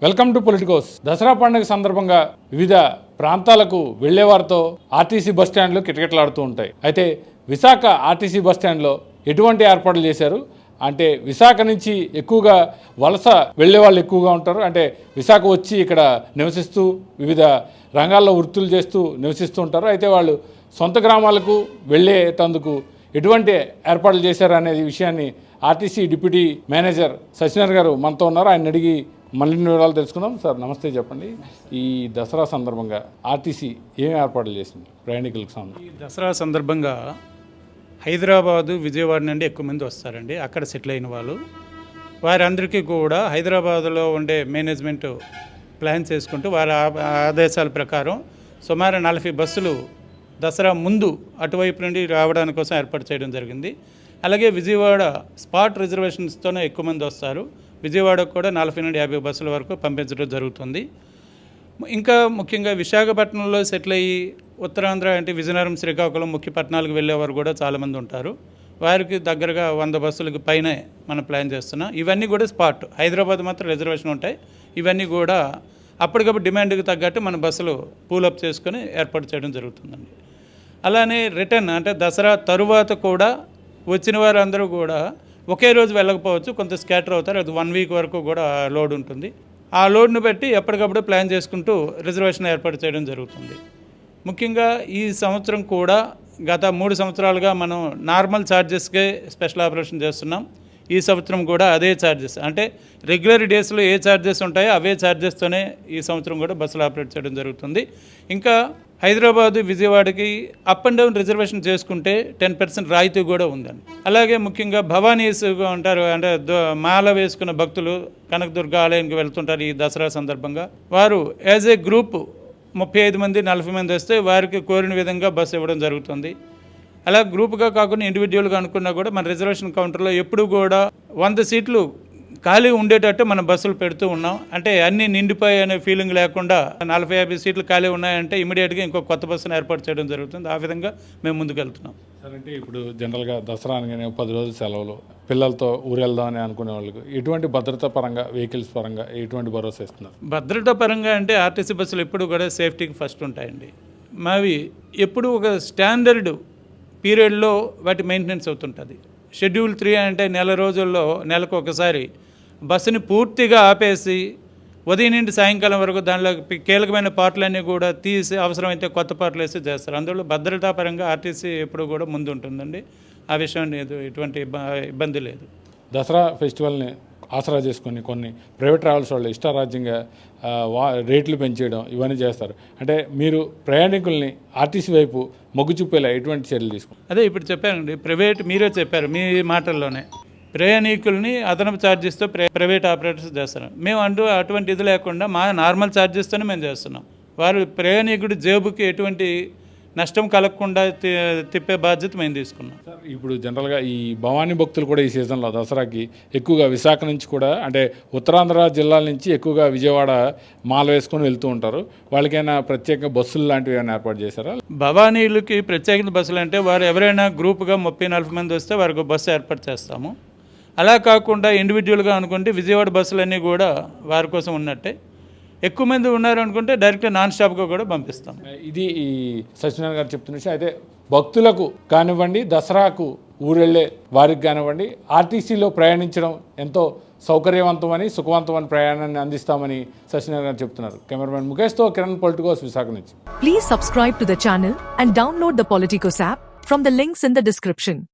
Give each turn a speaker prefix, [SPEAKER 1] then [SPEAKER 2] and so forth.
[SPEAKER 1] Welcome to Politicos. Dasara పండుగ సందర్భంగా వివిధ ప్రాంతాలకు వెళ్లేవారితో ఆర్టీసీ బస్ స్టాండ్లు కిటకిటలాడుతూ ఉంటాయి. అయితే విశాఖ ఆర్టీసీ బస్ స్టాండ్లో ఎటువంటి ఏర్పాట్లు చేశారు అంటే, విశాఖ నుంచి ఎక్కువగా వలస వెళ్లే వాళ్ళు ఎక్కువగా ఉంటారు. అంటే విశాఖ వచ్చి ఇక్కడ నివసిస్తూ వివిధ రంగాల్లో వృత్తులు చేస్తూ నివసిస్తూ ఉంటారు. అయితే వాళ్ళు సొంత గ్రామాలకు వెళ్ళేటందుకు ఎటువంటి ఏర్పాట్లు చేశారు అనేది విషయాన్ని ఆర్టీసీ డిప్యూటీ మేనేజర్ సత్యనారాయణ గారు మనతో ఉన్నారు. ఆయన అడిగి మరిన్ని వివరాలు తెలుసుకుందాం. సార్ నమస్తే, చెప్పండి. ఈ దసరా సందర్భంగా ఆర్టీసీ ఏం ఏర్పాట్లు చేసింది ప్రయాణికులకు సంబంధించి?
[SPEAKER 2] ఈ దసరా సందర్భంగా హైదరాబాదు, విజయవాడ నుండి ఎక్కువ మంది వస్తారండి. అక్కడ సెటిల్ అయిన వాళ్ళు, వారందరికీ కూడా హైదరాబాదులో ఉండే మేనేజ్మెంట్ ప్లాన్ చేసుకుంటూ వారి ఆదేశాల ప్రకారం సుమారు 40 బస్సులు దసరా ముందు అటువైపు నుండి రావడానికి కోసం ఏర్పాటు చేయడం జరిగింది. అలాగే విజయవాడ స్పాట్ రిజర్వేషన్స్తోనే ఎక్కువ మంది వస్తారు. విజయవాడకు కూడా 40 నుండి 50 బస్సుల వరకు పంపించడం జరుగుతుంది. ఇంకా ముఖ్యంగా విశాఖపట్నంలో సెటిల్ అయ్యి ఉత్తరాంధ్ర అంటే విజయనగరం, శ్రీకాకుళం ముఖ్య పట్టణాలకు వెళ్ళేవారు కూడా చాలామంది ఉంటారు. వారికి దగ్గరగా 100 బస్సులకు పైనే మనం ప్లాన్ చేస్తున్నాం. ఇవన్నీ కూడా స్పాట్, హైదరాబాద్ మాత్రం రిజర్వేషన్ ఉంటాయి. ఇవన్నీ కూడా అప్పటికప్పుడు డిమాండ్కి తగ్గట్టు మన బస్సులు పూలప్ చేసుకొని ఏర్పాటు చేయడం జరుగుతుందండి. అలానే రిటర్న్ అంటే దసరా తరువాత కూడా వచ్చిన వారందరూ కూడా ఒకే రోజు వెళ్ళకపోవచ్చు, కొంత స్కాటర్ అవుతారు. అది 1 వీక్ వరకు కూడా లోడ్ ఉంటుంది. ఆ లోడ్ను బట్టి ఎప్పటికప్పుడు ప్లాన్ చేసుకుంటూ రిజర్వేషన్ ఏర్పాటు చేయడం జరుగుతుంది. ముఖ్యంగా ఈ సంవత్సరం కూడా గత 3 సంవత్సరాలుగా మనం నార్మల్ ఛార్జెస్కే స్పెషల్ ఆపరేషన్ చేస్తున్నాం. ఈ సంవత్సరం కూడా అదే ఛార్జెస్, అంటే రెగ్యులర్ డేస్లో ఏ ఛార్జెస్ ఉంటాయో అవే ఛార్జెస్తోనే ఈ సంవత్సరం కూడా బస్సులు ఆపరేట్ చేయడం జరుగుతుంది. ఇంకా హైదరాబాదు, విజయవాడకి అప్ అండ్ డౌన్ రిజర్వేషన్ చేసుకుంటే 10% రాయితీ కూడా ఉందండి. అలాగే ముఖ్యంగా భవానీస్గా ఉంటారు, అంటే మాల వేసుకున్న భక్తులు కనకదుర్గ ఆలయానికి వెళ్తుంటారు. ఈ దసరా సందర్భంగా వారు యాజ్ ఏ గ్రూప్ 35 మంది 40 మంది వస్తే వారికి కోరిన విధంగా బస్సు ఇవ్వడం జరుగుతుంది. అలా గ్రూప్గా కాకుండా ఇండివిజువల్గా అనుకున్నా కూడా మన రిజర్వేషన్ కౌంటర్లో ఎప్పుడు కూడా 100 సీట్లు ఖాళీ ఉండేటట్టు మనం బస్సులు పెడుతూ ఉన్నాం. అంటే అన్నీ నిండిపోయి అనే ఫీలింగ్ లేకుండా 40-50 సీట్లు ఖాళీ ఉన్నాయంటే ఇమీడియట్గా ఇంకో కొత్త బస్సును ఏర్పాటు చేయడం జరుగుతుంది. ఆ విధంగా మేము ముందుకు వెళ్తున్నాం.
[SPEAKER 1] సార్, అంటే ఇప్పుడు జనరల్గా దసరా అనగానే 10 రోజుల సెలవులు, పిల్లలతో ఊరు వెళ్దామని అనుకునే వాళ్ళకి ఎటువంటి భద్రతా పరంగా, వెహికల్స్ పరంగా ఎటువంటి భరోసా ఇస్తున్నారు?
[SPEAKER 2] భద్రతా పరంగా అంటే ఆర్టీసీ బస్సులు ఎప్పుడు కూడా సేఫ్టీకి ఫస్ట్ ఉంటాయండి. మావి ఎప్పుడు ఒక స్టాండర్డ్ పీరియడ్లో వాటి మెయింటెనెన్స్ అవుతుంటుంది. షెడ్యూల్ 3 అంటే నెల రోజుల్లో నెలకు ఒకసారి బస్సుని పూర్తిగా ఆపేసి ఉదయం నుండి సాయంకాలం వరకు దానిలో కీలకమైన పార్ట్లన్నీ కూడా తీసి అవసరమైతే కొత్త పార్ట్లు వేసి చేస్తారు. అందులో భద్రతాపరంగా ఆర్టీసీ ఎప్పుడు కూడా ముందు ఉంటుందండి. ఆ విషయం లేదు, ఎటువంటి ఇబ్బంది లేదు.
[SPEAKER 1] దసరా ఫెస్టివల్ని ఆసరా చేసుకొని కొన్ని ప్రైవేట్ ట్రావెల్స్ వాళ్ళు ఇష్టారాజ్యంగా రేట్లు పెంచేయడం ఇవన్నీ చేస్తారు. అంటే మీరు ప్రయాణికుల్ని ఆర్టీసీ వైపు మొగ్గు చూపేలా ఎటువంటి చర్యలు తీసుకుంటారు?
[SPEAKER 2] అదే ఇప్పుడు చెప్పానండి, ప్రైవేట్ మీరే చెప్పారు మీ మాటల్లోనే, ప్రయాణికుల్ని అదనపు ఛార్జెస్తో ప్రైవేట్ ఆపరేటర్స్ చేస్తారు. మేము అటువంటి ఇది లేకుండా మా నార్మల్ ఛార్జెస్తోనే మేము చేస్తున్నాం. వారు ప్రయాణికుడి జేబుకి ఎటువంటి నష్టం కలగకుండా తిప్పే బాధ్యత మేము తీసుకున్నాం.
[SPEAKER 1] సార్, ఇప్పుడు జనరల్గా ఈ భవానీ భక్తులు కూడా ఈ సీజన్లో దసరాకి ఎక్కువగా విశాఖ నుంచి కూడా, అంటే ఉత్తరాంధ్ర జిల్లాల నుంచి ఎక్కువగా విజయవాడ మాల వేసుకొని వెళ్తూ ఉంటారు. వాళ్ళకైనా ప్రత్యేక బస్సులు లాంటివి ఏమైనా ఏర్పాటు చేశారా?
[SPEAKER 2] భవానీలకి ప్రత్యేక బస్సులు అంటే వారు ఎవరైనా గ్రూప్గా 30-40 మంది వస్తే వారికి బస్సు ఏర్పాటు చేస్తాము. అలా కాకుండా ఇండివిజువల్గా అనుకుంటే విజయవాడ బస్సులన్నీ కూడా వారి కోసం ఉన్నట్టే. ఎక్కువ మంది ఉన్నారు అనుకుంటే డైరెక్ట్ నాన్ స్టాప్గా కూడా పంపిస్తాం.
[SPEAKER 1] ఇది ఈ సత్యనారాయణ గారు చెప్తున్న విషయం. అయితే భక్తులకు కానివ్వండి, దసరాకు ఊరెళ్ళే వారికి కానివ్వండి, ఆర్టీసీలో ప్రయాణించడం ఎంతో సౌకర్యవంతమని, సుఖవంతమైన ప్రయాణాన్ని అందిస్తామని సత్యనారాయణ గారు చెప్తున్నారు. కెమెరామెన్ ముఖేష్తో కిరణ్, పొలిటికోస్, విశాఖ నుంచి.
[SPEAKER 3] Please subscribe to the channel and download the Politicos app from the links in the description.